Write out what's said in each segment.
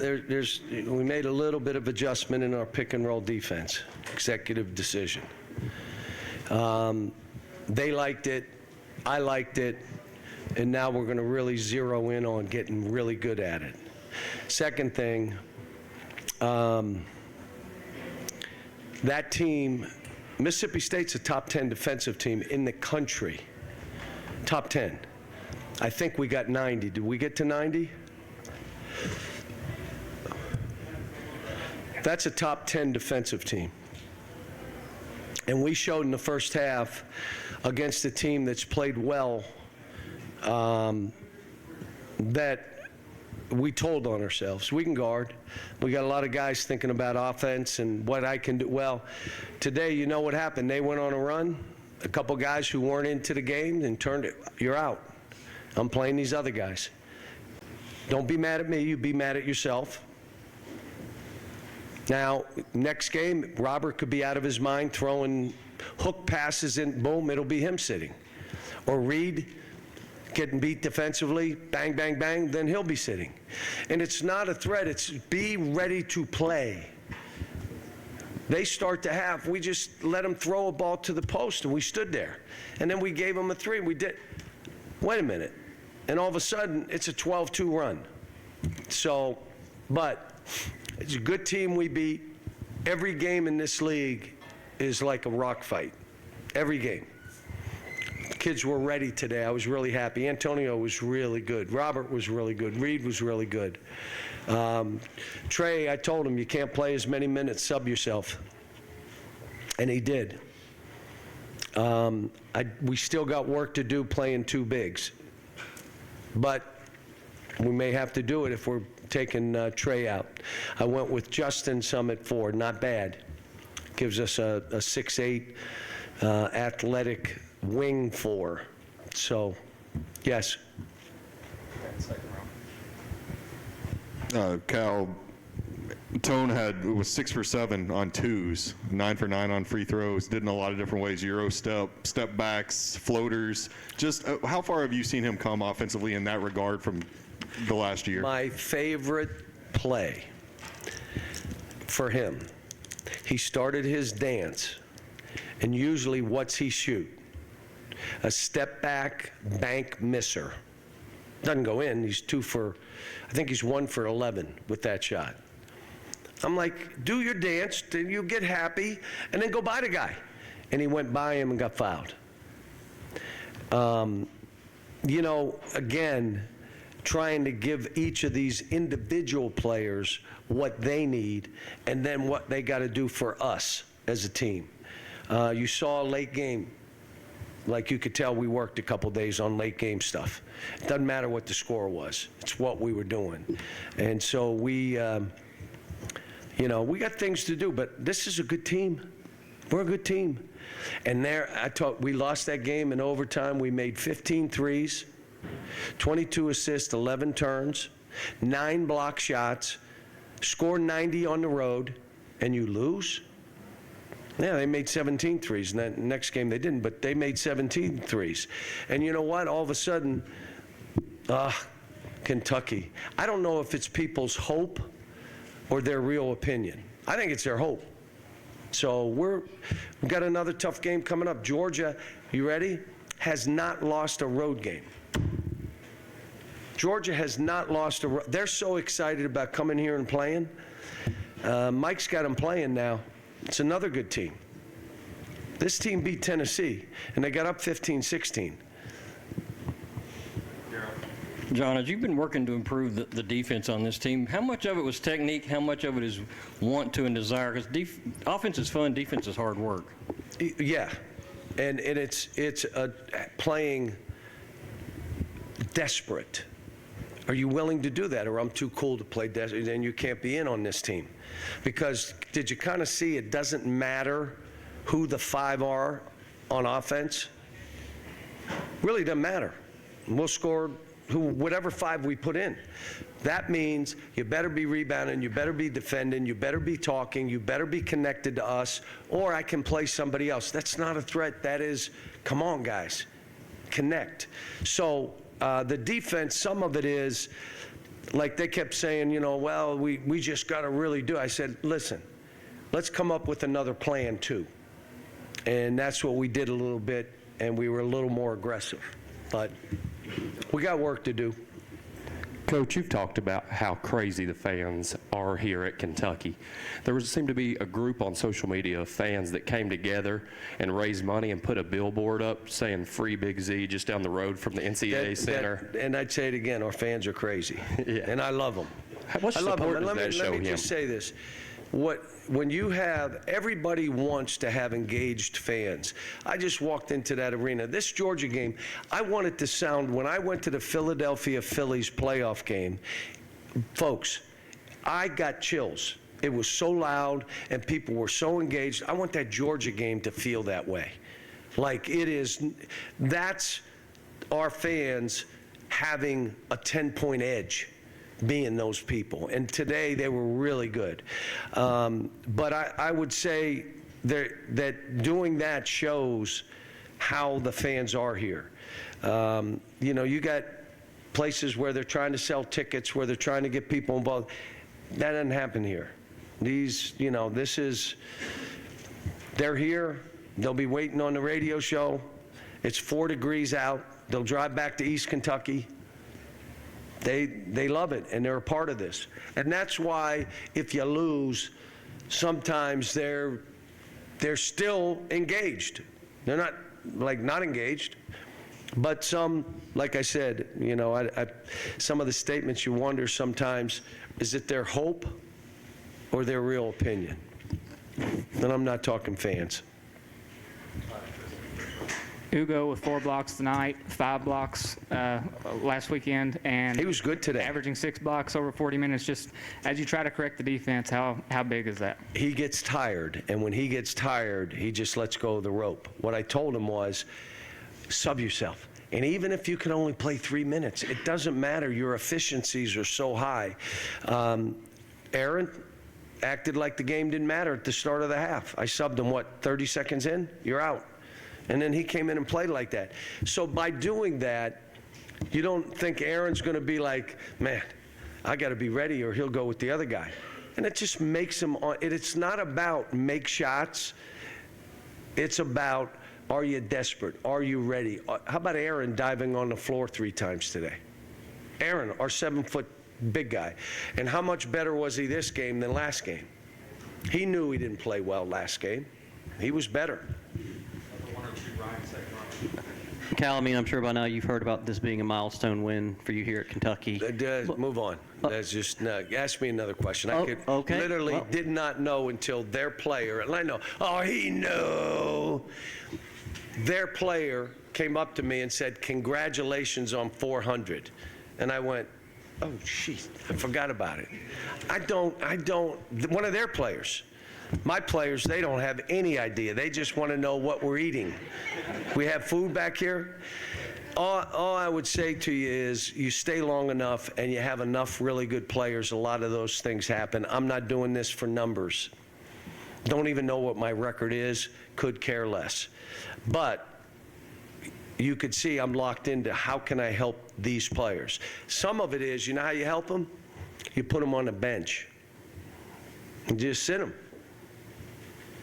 we made a little bit of adjustment in our pick and roll defense, executive decision. They liked it, I liked it, and now we're going to really zero in on getting really good at it. Second thing, that team, Mississippi State's a top 10 defensive team in the country. Top 10. I think we got 90. Did we get to 90? That's a top 10 defensive team. And we showed in the first half against a team that's played well that we told on ourselves. We can guard. We got a lot of guys thinking about offense and what I can do. Well, today, you know what happened? They went on a run. A couple guys who weren't into the game and turned it. You're out. I'm playing these other guys. Don't be mad at me. You be mad at yourself. Now, next game, Robert could be out of his mind throwing hook passes in. Boom, it'll be him sitting. Or Reed getting beat defensively, bang, bang, bang, then he'll be sitting. And it's not a threat, it's be ready to play. They start to have, we just let them throw a ball to the post and we stood there. And then we gave them a three, we did, wait a minute. And all of a sudden, it's a 12-2 run. So, but it's a good team we beat. Every game in this league is like a rock fight, every game. Kids were ready today. I was really happy. Antonio was really good. Robert was really good. Reed was really good. Trey, I told him, you can't play as many minutes, sub yourself. And he did. We still got work to do playing two bigs. But we may have to do it if we're taking Trey out. I went with Justin Summit Ford. Not bad. Gives us a 6'8", athletic wing four. So, yes. Cal, Tone was 6 for 7 on twos, 9 for 9 on free throws, did in a lot of different ways, Euro step backs, floaters. Just how far have you seen him come offensively in that regard from the last year? My favorite play for him, he started his dance, and usually what's he shoot? A step back bank misser. Doesn't go in. He's 2 for, I think he's 1 for 11 with that shot. I'm like, do your dance, then you get happy, and then go by the guy. And he went by him and got fouled. You know, again, trying to give each of these individual players what they need and then what they got to do for us as a team. You saw a late game. Like you could tell we worked a couple days on late game stuff. It doesn't matter what the score was. It's what we were doing. And so we, you know, we got things to do, but this is a good team. We're a good team. And there, we lost that game in overtime. We made 15 threes, 22 assists, 11 turns, 9 block shots, scored 90 on the road, and you lose? Yeah, they made 17 threes. And that next game they didn't, but they made 17 threes. And you know what? All of a sudden, Kentucky. I don't know if it's people's hope or their real opinion. I think it's their hope. So we've got another tough game coming up. Georgia, you ready? Has not lost a road game. Georgia has not lost a road. They're so excited about coming here and playing. Mike's got them playing now. It's another good team. This team beat Tennessee, and they got up 15-16. John, as you've been working to improve the defense on this team, how much of it was technique, how much of it is want to and desire? Because offense is fun, defense is hard work. Yeah, and it's playing desperate. Are you willing to do that? Or I'm too cool to play desperate, then you can't be in on this team. Because did you kind of see it doesn't matter who the 5 are on offense? Really doesn't matter. We'll score whatever 5 we put in. That means you better be rebounding, you better be defending, you better be talking, you better be connected to us, or I can play somebody else. That's not a threat. That is, come on, guys, connect. So The defense, some of it is, like they kept saying, well, we just got to really do. I said, listen, let's come up with another plan too. And that's what we did a little bit, and we were a little more aggressive. But we got work to do. Coach, you've talked about how crazy the fans are here at Kentucky. There seemed to be a group on social media of fans that came together and raised money and put a billboard up saying "Free Big Z" just down the road from the NCAA Center. And I'd say it again, our fans are crazy. Yeah. And I love them. How much I love them. support And does that show let me him? just say this. When you have, everybody wants to have engaged fans. I just walked into that arena. This Georgia game, I wanted to sound, when I went to the Philadelphia Phillies playoff game, folks, I got chills. It was so loud and people were so engaged. I want that Georgia game to feel that way. Like it is, that's our fans having a 10-point edge, being those people. And today they were really good. But I would say that doing that shows how the fans are here. You got places where they're trying to sell tickets, where they're trying to get people involved. That doesn't happen here. They're here. They'll be waiting on the radio show. It's 4 degrees out. They'll drive back to East Kentucky. They love it, and they're a part of this. And that's why if you lose, sometimes they're still engaged. They're not engaged. But some, like I said, some of the statements you wonder sometimes, is it their hope or their real opinion? And I'm not talking fans. Ugo with 4 blocks tonight, 5 blocks last weekend, and He was good today. averaging 6 blocks over 40 minutes. Just as you try to correct the defense, how big is that? He gets tired, and when he gets tired, he just lets go of the rope. What I told him was, sub yourself. And even if you can only play 3 minutes, it doesn't matter. Your efficiencies are so high. Aaron acted like the game didn't matter at the start of the half. I subbed him, 30 seconds in? You're out. And then he came in and played like that. So by doing that, you don't think Aaron's going to be like, man, I got to be ready or he'll go with the other guy. And it just makes him, it's not about make shots. It's about, are you desperate? Are you ready? How about Aaron diving on the floor 3 times today? Aaron, our 7-foot big guy. And how much better was he this game than last game? He knew he didn't play well last game. He was better. Cal, I'm sure by now you've heard about this being a milestone win for you here at Kentucky. Move on. That's just, no, ask me another question. I could okay. literally Well. did not know until their player, and I know, he knew. Their player came up to me and said, congratulations on 400. And I went, oh, jeez, I forgot about it. I don't, one of their players. My players, they don't have any idea. They just want to know what we're eating. We have food back here. All I would say to you is you stay long enough and you have enough really good players, a lot of those things happen. I'm not doing this for numbers. Don't even know what my record is, could care less. But you could see I'm locked into how can I help these players. Some of it is, you know how you help them? You put them on the bench and just sit them.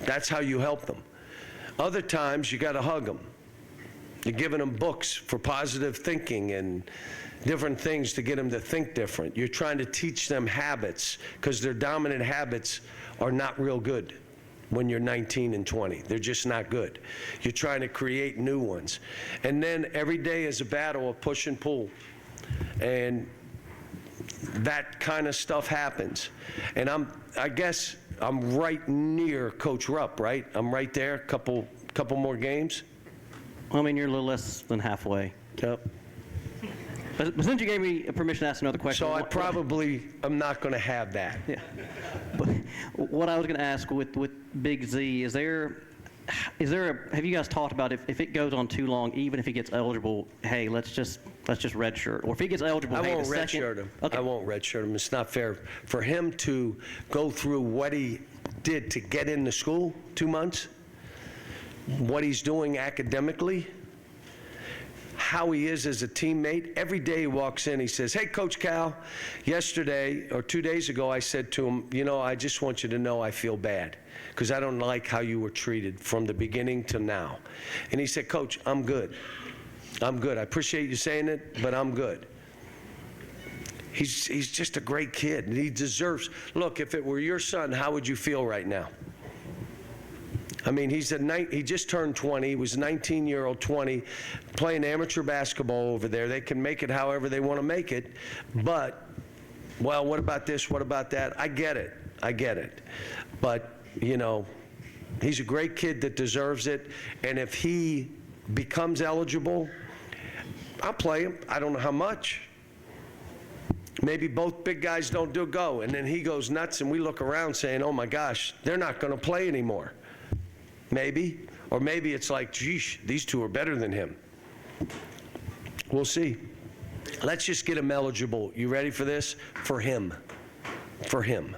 That's how you help them. Other times, you got to hug them. You're giving them books for positive thinking and different things to get them to think different. You're trying to teach them habits because their dominant habits are not real good when you're 19 and 20. They're just not good. You're trying to create new ones. And then every day is a battle of push and pull. And that kind of stuff happens. And I guess I'm right near Coach Rupp, right? I'm right there, couple more games. Well, you're a little less than halfway. Yep. But since you gave me permission to ask another question. So I probably am not going to have that. Yeah. But what I was going to ask with Big Z, have you guys talked about if it goes on too long, even if he gets eligible, hey, let's just redshirt, or if he gets eligible, I hey, won't the second. redshirt him. Okay. I won't redshirt him. It's not fair for him to go through what he did to get into school, 2 months, what he's doing academically, how he is as a teammate. Every day he walks in, he says, "Hey, Coach Cal, yesterday or 2 days ago, I said to him, I just want you to know I feel bad because I don't like how you were treated from the beginning to now." And he said, "Coach, I'm good. I'm good. I appreciate you saying it, but I'm good." He's just a great kid, and he deserves. Look, if it were your son, how would you feel right now? I mean, he just turned 20. He was a 19-year-old, 20, playing amateur basketball over there. They can make it however they want to make it, but, well, what about this? What about that? I get it. But, he's a great kid that deserves it, and if he becomes eligible, I'll play him. I don't know how much. Maybe both big guys don't go, and then he goes nuts, and we look around saying, "Oh my gosh, they're not going to play anymore." Maybe. Or maybe it's like, geesh, these two are better than him. We'll see. Let's just get him eligible. You ready for this? For him. For him.